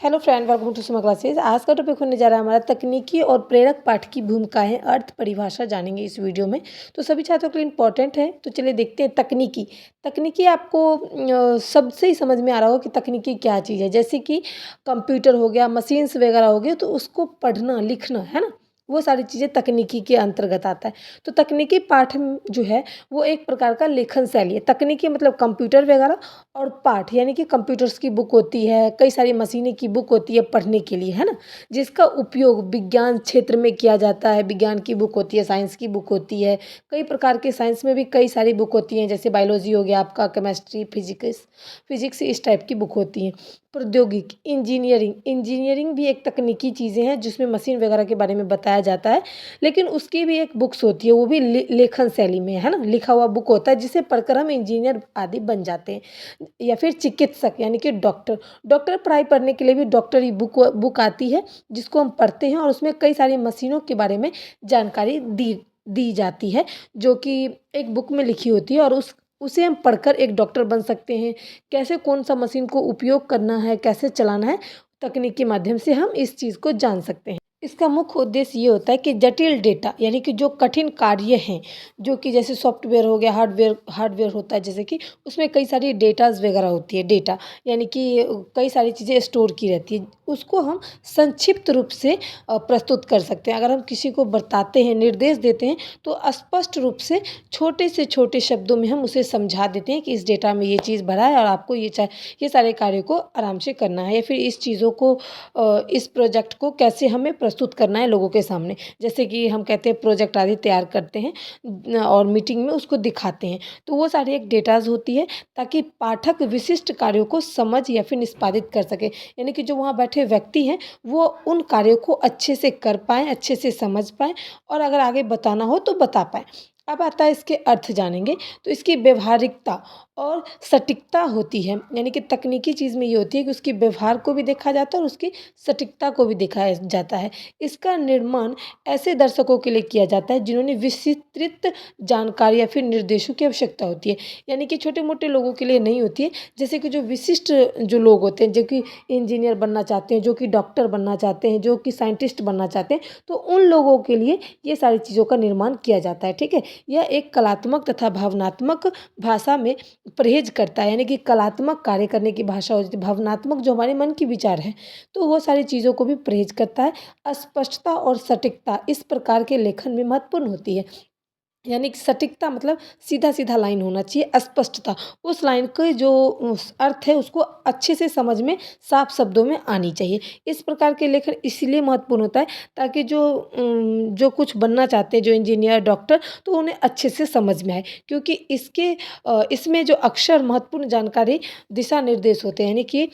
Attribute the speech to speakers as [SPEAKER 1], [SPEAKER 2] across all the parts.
[SPEAKER 1] Hello friend, welcome to Suma classes. आज का topic होने जा रहा है हमारा तकनीकी और प्रेरक पाठ की भूमिकाएं, अर्थ परिभाषा जानेंगे इस वीडियो में। तो सभी छात्रों के लिए इंपॉर्टेंट है। तो चलिए देखते हैं तकनीकी। तकनीकी आपको सबसे ही समझ में आ रहा हो कि तकनीकी क्या चीज़ है। जैसे कि कंप्यूटर हो गया, मशीन्स वगैरह हो गए, तो उसको पढ़ना लिखना है ना, वो सारी चीज़ें तकनीकी के अंतर्गत आता है। तो तकनीकी पाठ जो है वो एक प्रकार का लेखन शैली है। तकनीकी मतलब कंप्यूटर वगैरह, और पाठ यानी कि कंप्यूटर्स की बुक होती है, कई सारी मशीनें की बुक होती है पढ़ने के लिए, है ना, जिसका उपयोग विज्ञान क्षेत्र में किया जाता है। विज्ञान की बुक होती है, साइंस की बुक होती है, कई प्रकार के साइंस में भी कई सारी बुक होती हैं, जैसे बायोलॉजी हो गया आपका, केमिस्ट्री, फिजिक्स इस टाइप की बुक होती हैं। प्रौद्योगिकी, इंजीनियरिंग भी एक तकनीकी चीज़ें हैं जिसमें मशीन वगैरह के बारे में बताया जाता है, लेकिन उसकी भी एक बुक्स होती है, वो भी लेखन शैली में, है ना, लिखा हुआ बुक होता है, जिसे पढ़कर हम इंजीनियर आदि बन जाते हैं। या फिर चिकित्सक यानी कि डॉक्टर पढ़ाई पढ़ने के लिए भी डॉक्टरी बुक आती है, जिसको हम पढ़ते हैं और उसमें कई सारी मशीनों के बारे में जानकारी दी जाती है, जो कि एक बुक में लिखी होती है, और उसे हम पढ़कर एक डॉक्टर बन सकते हैं। कैसे कौन सा मशीन को उपयोग करना है, कैसे चलाना है, तकनीक के माध्यम से हम इस चीज़ को जान सकते हैं। इसका मुख्य उद्देश्य ये होता है कि जटिल डेटा यानी कि जो कठिन कार्य हैं, जो कि जैसे सॉफ्टवेयर हो गया, हार्डवेयर होता है, जैसे कि उसमें कई सारी डेटाज वगैरह होती है। डेटा यानी कि कई सारी चीज़ें स्टोर की रहती है, उसको हम संक्षिप्त रूप से प्रस्तुत कर सकते हैं। अगर हम किसी को बताते हैं, निर्देश देते हैं, तो स्पष्ट रूप से छोटे शब्दों में हम उसे समझा देते हैं कि इस डेटा में ये चीज़ भरा है और आपको ये सारे कार्य को आराम से करना है, या फिर इस चीज़ों को इस प्रोजेक्ट को कैसे हमें प्रस्तुत करना है लोगों के सामने। जैसे कि हम कहते हैं प्रोजेक्ट आदि तैयार करते हैं और मीटिंग में उसको दिखाते हैं, तो वो सारी एक डेटाज होती है, ताकि पाठक विशिष्ट कार्यों को समझ या फिर निष्पादित कर सके। यानी कि जो वहाँ बैठे व्यक्ति हैं वो उन कार्यों को अच्छे से कर पाएँ, अच्छे से समझ पाएँ, और अगर आगे बताना हो तो बता पाएँ। अब आता है इसके अर्थ जानेंगे। तो इसकी व्यवहारिकता और सटीकता होती है, यानी कि तकनीकी चीज़ में ये होती है कि उसकी व्यवहार को भी देखा जाता है और उसकी सटीकता को भी देखा जाता है। इसका निर्माण ऐसे दर्शकों के लिए किया जाता है जिन्होंने विस्तृत जानकारी या फिर निर्देशों की आवश्यकता होती है, यानी कि छोटे मोटे लोगों के लिए नहीं होती है। जैसे कि जो विशिष्ट जो लोग होते हैं, जो कि इंजीनियर बनना चाहते हैं, जो कि डॉक्टर बनना चाहते हैं, जो कि साइंटिस्ट बनना चाहते हैं, तो उन लोगों के लिए ये सारी चीज़ों का निर्माण किया जाता है। ठीक है, यह एक कलात्मक तथा भावनात्मक भाषा में परहेज करता है, यानी कि कलात्मक कार्य करने की भाषा होती है, भावनात्मक जो हमारे मन की विचार है, तो वो सारी चीज़ों को भी परहेज करता है। स्पष्टता और सटीकता इस प्रकार के लेखन में महत्वपूर्ण होती है। यानी कि सटीकता मतलब सीधा सीधा लाइन होना चाहिए, स्पष्टता उस लाइन के जो अर्थ है उसको अच्छे से समझ में साफ शब्दों में आनी चाहिए। इस प्रकार के लेखन इसलिए महत्वपूर्ण होता है, ताकि जो कुछ बनना चाहते हैं, जो इंजीनियर डॉक्टर, तो उन्हें अच्छे से समझ में आए, क्योंकि इसमें जो अक्षर महत्वपूर्ण जानकारी दिशा निर्देश होते हैं, यानी कि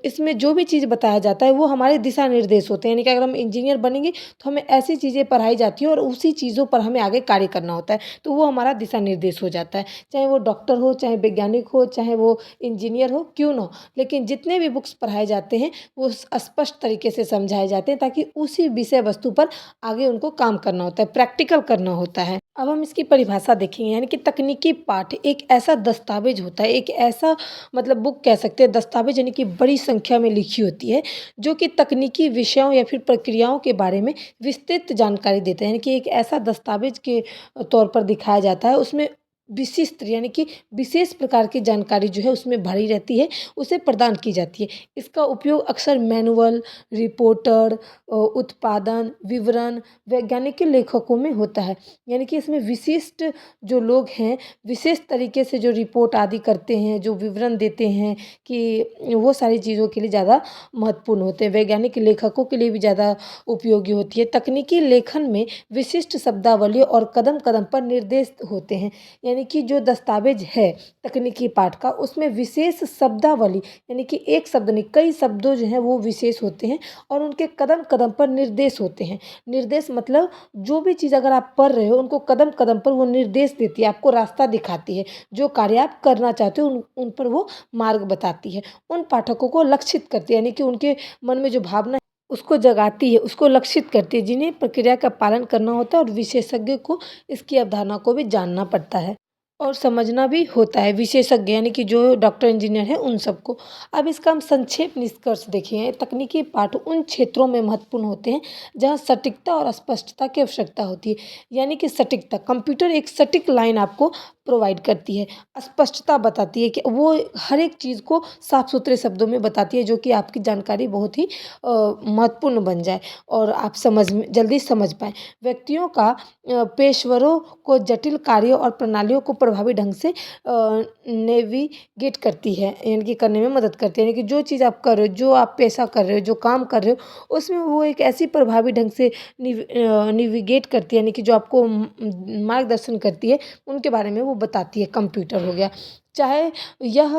[SPEAKER 1] इसमें जो भी चीज़ बताया जाता है वो हमारे दिशा निर्देश होते हैं। यानी कि अगर हम इंजीनियर बनेंगे तो हमें ऐसी चीज़ें पढ़ाई जाती है और उसी चीज़ों पर हमें आगे कार्य करना होता है, तो वो हमारा दिशा निर्देश हो जाता है। चाहे वो डॉक्टर हो, चाहे वैज्ञानिक हो, चाहे वो इंजीनियर हो, क्यों ना हो, लेकिन जितने भी बुक्स पढ़ाए जाते हैं वो स्पष्ट तरीके से समझाए जाते हैं, ताकि उसी विषय वस्तु पर आगे उनको काम करना होता है, प्रैक्टिकल करना होता है। अब हम इसकी परिभाषा देखेंगे, यानी कि तकनीकी पाठ एक ऐसा दस्तावेज होता है, एक ऐसा मतलब बुक कह सकते हैं, दस्तावेज यानी कि बड़ी संख्या में लिखी होती है, जो कि तकनीकी विषयों या फिर प्रक्रियाओं के बारे में विस्तृत जानकारी देता है। यानी कि एक ऐसा दस्तावेज के तौर पर दिखाया जाता है, उसमें विशिष्ट यानी कि विशेष प्रकार की जानकारी जो है उसमें भरी रहती है, उसे प्रदान की जाती है। इसका उपयोग अक्सर मैनुअल, रिपोर्टर, उत्पादन विवरण, वैज्ञानिक के लेखकों में होता है। यानी कि इसमें विशिष्ट जो लोग हैं, विशेष तरीके से जो रिपोर्ट आदि करते हैं, जो विवरण देते हैं, कि वो सारी चीज़ों के लिए ज़्यादा महत्वपूर्ण होते हैं, वैज्ञानिक लेखकों के लिए भी ज़्यादा उपयोगी होती है। तकनीकी लेखन में विशिष्ट शब्दावली और कदम कदम पर निर्देश होते हैं, यानी कि जो दस्तावेज है तकनीकी पाठ का, उसमें विशेष शब्दावली यानी कि एक शब्द नहीं, कई शब्दों जो हैं वो विशेष होते हैं, और उनके कदम कदम पर निर्देश होते हैं। निर्देश मतलब जो भी चीज़ अगर आप पढ़ रहे हो, उनको कदम कदम पर वो निर्देश देती है, आपको रास्ता दिखाती है, जो कार्य आप करना चाहते हो उन पर वो मार्ग बताती है, उन पाठकों को लक्षित करती है, यानी कि उनके मन में जो भावना उसको जगाती है, उसको लक्षित करती है, जिन्हें प्रक्रिया का पालन करना होता है, और विशेषज्ञ को इसकी अवधारणा को भी जानना पड़ता है। और समझना भी होता है विशेषज्ञ यानी कि जो डॉक्टर इंजीनियर हैं उन सबको। अब इसका हम संक्षेप निष्कर्ष देखें, तकनीकी पाठ उन क्षेत्रों में महत्वपूर्ण होते हैं जहाँ सटीकता और स्पष्टता की आवश्यकता होती है। यानी कि सटीकता, कंप्यूटर एक सटीक लाइन आपको प्रोवाइड करती है, स्पष्टता बताती है कि वो हर एक चीज़ को साफ सुथरे शब्दों में बताती है जो कि आपकी जानकारी बहुत ही महत्वपूर्ण बन जाए और आप जल्दी समझ पाएँ। व्यक्तियों का पेशेवरों को जटिल कार्यों और प्रणालियों को प्रभावी ढंग से नेविगेट करती है, यानी कि करने में मदद करती है। यानी कि जो चीज़ आप कर रहे हो, जो आप पेशा कर रहे हो, जो काम कर रहे हो, उसमें वो एक ऐसी प्रभावी ढंग से नेविगेट करती है, यानी कि जो आपको मार्गदर्शन करती है, उनके बारे में वो बताती है, कंप्यूटर हो गया। चाहे यह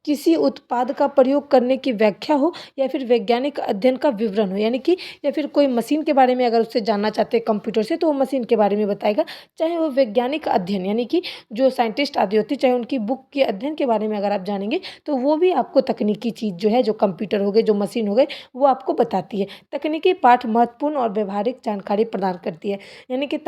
[SPEAKER 1] किसी उत्पाद का प्रयोग करने की व्याख्या हो या फिर वैज्ञानिक अध्ययन का विवरण हो, यानी कि या फिर कोई मशीन के बारे में अगर उससे जानना चाहते हैं कंप्यूटर से, तो वो मशीन के बारे में बताएगा। चाहे वो वैज्ञानिक अध्ययन यानी कि जो साइंटिस्ट आदि होती है, चाहे उनकी बुक के अध्ययन के बारे में अगर आप जानेंगे, तो वो भी आपको तकनीकी चीज़ जो है, जो कंप्यूटर हो गए, जो मशीन हो गए, वो आपको बताती है। तकनीकी पाठ महत्वपूर्ण और व्यावहारिक जानकारी प्रदान करती है, यानी कि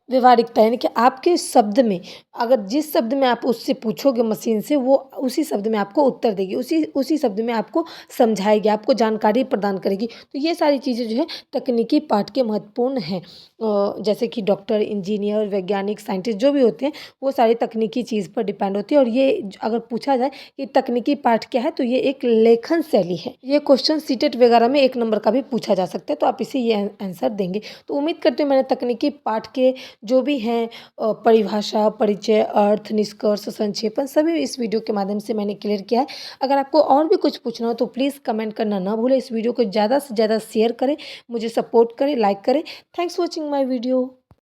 [SPEAKER 1] व्यावहारिकता, यानी कि आपके शब्द में, अगर जिस शब्द में आप उससे पूछोगे मशीन से, वो उसी शब्द में आपको उत्तर देगी, उसी उसी शब्द में आपको समझाएगी, आपको जानकारी प्रदान करेगी। तो ये सारी चीज़ें जो है तकनीकी पाठ के महत्वपूर्ण हैं। जैसे कि डॉक्टर, इंजीनियर, वैज्ञानिक, साइंटिस्ट जो भी होते हैं, वो सारी तकनीकी चीज़ पर डिपेंड होती है। और ये अगर पूछा जाए कि तकनीकी पाठ क्या है, तो ये एक लेखन शैली है। ये क्वेश्चन सीटेट वगैरह में 1 नंबर का भी पूछा जा सकता है, तो आप इसे ये आंसर देंगे। तो उम्मीद करती हूँ मैंने तकनीकी पाठ के जो भी हैं परिभाषा, परिचय, अर्थ, निष्कर्ष, संक्षेपण सभी इस वीडियो के माध्यम से मैंने क्लियर किया है। अगर आपको और भी कुछ पूछना हो तो प्लीज़ कमेंट करना ना भूलें। इस वीडियो को ज़्यादा से ज़्यादा शेयर करें, मुझे सपोर्ट करें, लाइक करें। Thanks for watching my video.